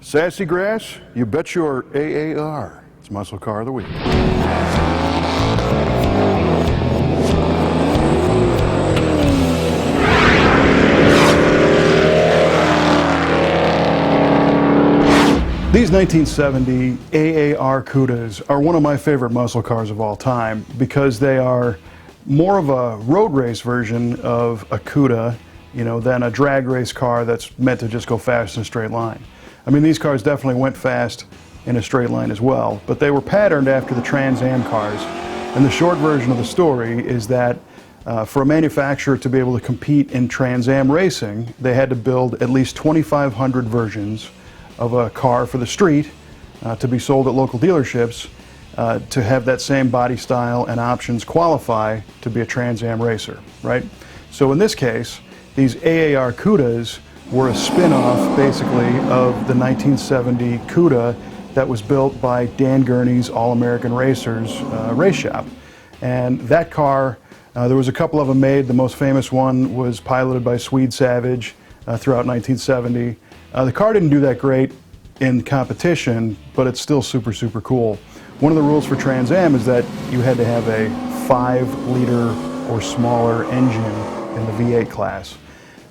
Sassy Grass, you bet your AAR. It's Muscle Car of the Week. These 1970 AAR Cudas are one of my favorite muscle cars of all time because they are more of a road race version of a Cuda, than a drag race car that's meant to just go fast in a straight line. I mean, these cars definitely went fast in a straight line as well, but they were patterned after the Trans Am cars. And the short version of the story is that for a manufacturer to be able to compete in Trans Am racing, they had to build at least 2,500 versions of a car for the street to be sold at local dealerships to have that same body style and options qualify to be a Trans Am racer, right? So in this case, these AAR Cudas were a spin-off, basically, of the 1970 Cuda that was built by Dan Gurney's All-American Racers race shop. And that car, there was a couple of them made. The most famous one was piloted by Swede Savage throughout 1970. The car didn't do that great in competition, but it's still super, super cool. One of the rules for Trans Am is that you had to have a 5-liter or smaller engine in the V8 class.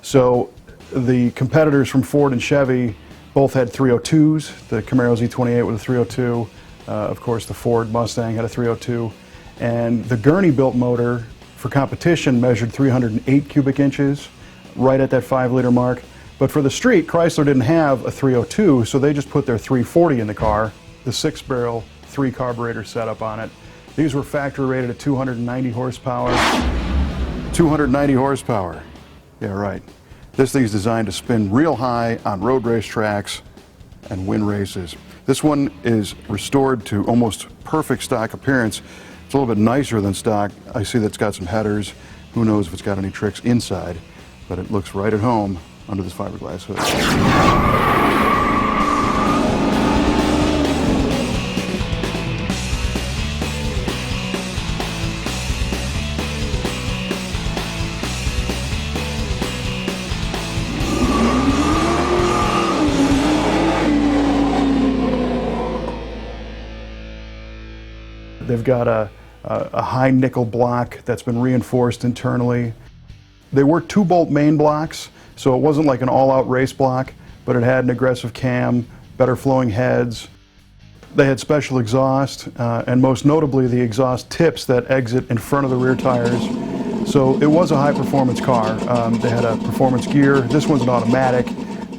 So the competitors from Ford and Chevy both had 302s. The Camaro Z28 with a 302. Of course, the Ford Mustang had a 302. And the Gurney-built motor for competition measured 308 cubic inches, right at that 5-liter mark. But for the street, Chrysler didn't have a 302, so they just put their 340 in the car, the 6-barrel, 3-carburetor setup on it. These were factory rated at 290 horsepower. 290 horsepower. Yeah, right. This thing's designed to spin real high on road race tracks and win races. This one is restored to almost perfect stock appearance. It's a little bit nicer than stock. I see that it's got some headers. Who knows if it's got any tricks inside, but it looks right at home under this fiberglass hood. They've got a high nickel block that's been reinforced internally. They were 2-bolt main blocks, so it wasn't like an all-out race block, but it had an aggressive cam, better flowing heads. They had special exhaust, and most notably the exhaust tips that exit in front of the rear tires. So it was a high-performance car. They had a performance gear. This one's an automatic,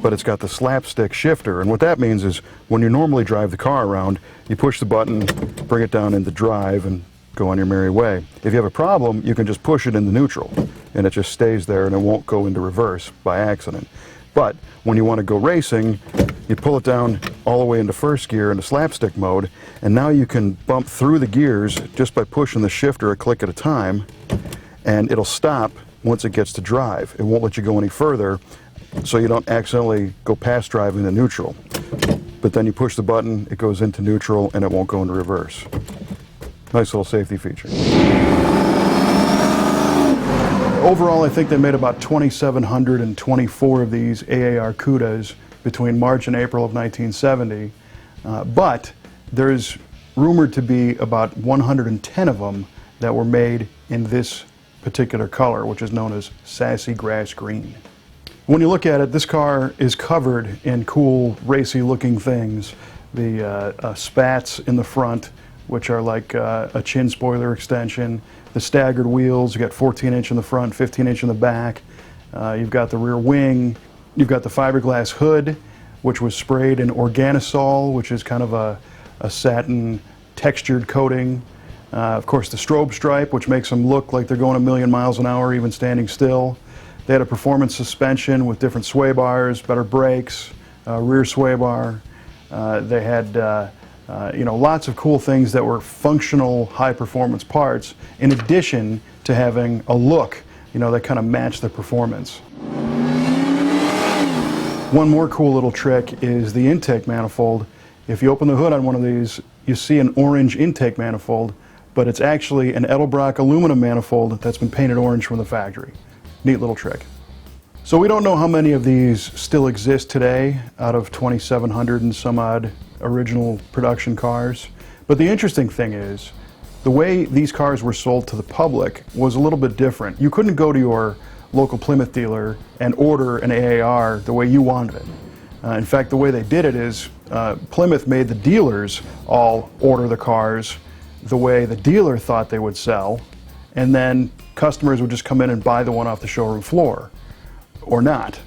but it's got the slapstick shifter. And what that means is when you normally drive the car around, you push the button, bring it down into drive, and go on your merry way. If you have a problem, you can just push it into neutral, and it just stays there and it won't go into reverse by accident. But when you want to go racing, you pull it down all the way into first gear into slapstick mode, and now you can bump through the gears just by pushing the shifter a click at a time, and it'll stop once it gets to drive. It won't let you go any further, so you don't accidentally go past driving to neutral. But then you push the button, it goes into neutral, and it won't go into reverse. Nice little safety feature. Overall, I think they made about 2,724 of these AAR Cudas between March and April of 1970, but there's rumored to be about 110 of them that were made in this particular color, which is known as Sassy Grass Green. When you look at it, this car is covered in cool, racy-looking things. The spats in the front, which are like a chin spoiler extension. The staggered wheels, you got 14-inch in the front, 15-inch in the back. You've got the rear wing. You've got the fiberglass hood, which was sprayed in organosol, which is kind of a satin textured coating. Of course, the strobe stripe, which makes them look like they're going a million miles an hour, even standing still. They had a performance suspension with different sway bars, better brakes, rear sway bar. They had lots of cool things that were functional, high-performance parts, in addition to having a look, that kind of matched the performance. One more cool little trick is the intake manifold. If you open the hood on one of these, you see an orange intake manifold, but it's actually an Edelbrock aluminum manifold that's been painted orange from the factory. Neat little trick. So we don't know how many of these still exist today out of 2,700 and some odd original production cars. But the interesting thing is, the way these cars were sold to the public was a little bit different. You couldn't go to your local Plymouth dealer and order an AAR the way you wanted it. In fact, the way they did it is Plymouth made the dealers all order the cars the way the dealer thought they would sell, and then customers would just come in and buy the one off the showroom floor, or not.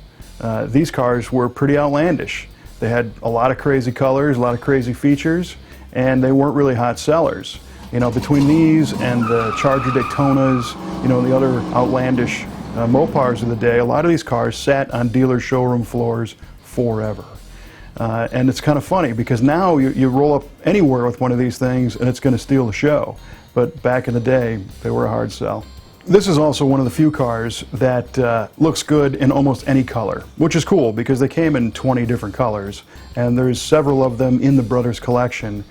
These cars were pretty outlandish. They had a lot of crazy colors, a lot of crazy features, and they weren't really hot sellers. You know, between these and the Charger Daytonas, you know, the other outlandish Mopars of the day, a lot of these cars sat on dealer showroom floors forever. And it's kind of funny because now you roll up anywhere with one of these things and it's going to steal the show. But back in the day, they were a hard sell. This is also one of the few cars that looks good in almost any color, which is cool because they came in 20 different colors, and there's several of them in the Brothers collection.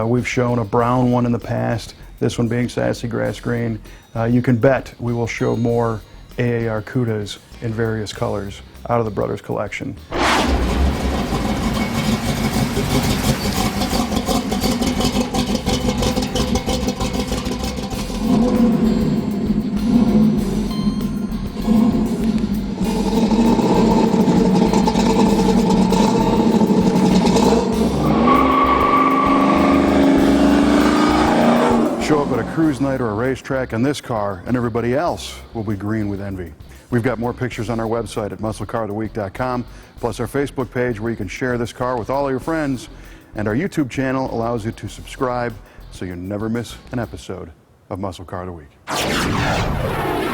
We've shown a brown one in the past, this one being Sassy Grass Green. You can bet we will show more AAR Cudas in various colors out of the Brothers collection. Show up at a cruise night or a racetrack in this car and everybody else will be green with envy. We've got more pictures on our website at MuscleCarOfTheWeek.com, plus our Facebook page where you can share this car with all of your friends, and our YouTube channel allows you to subscribe so you never miss an episode of Muscle Car of the Week.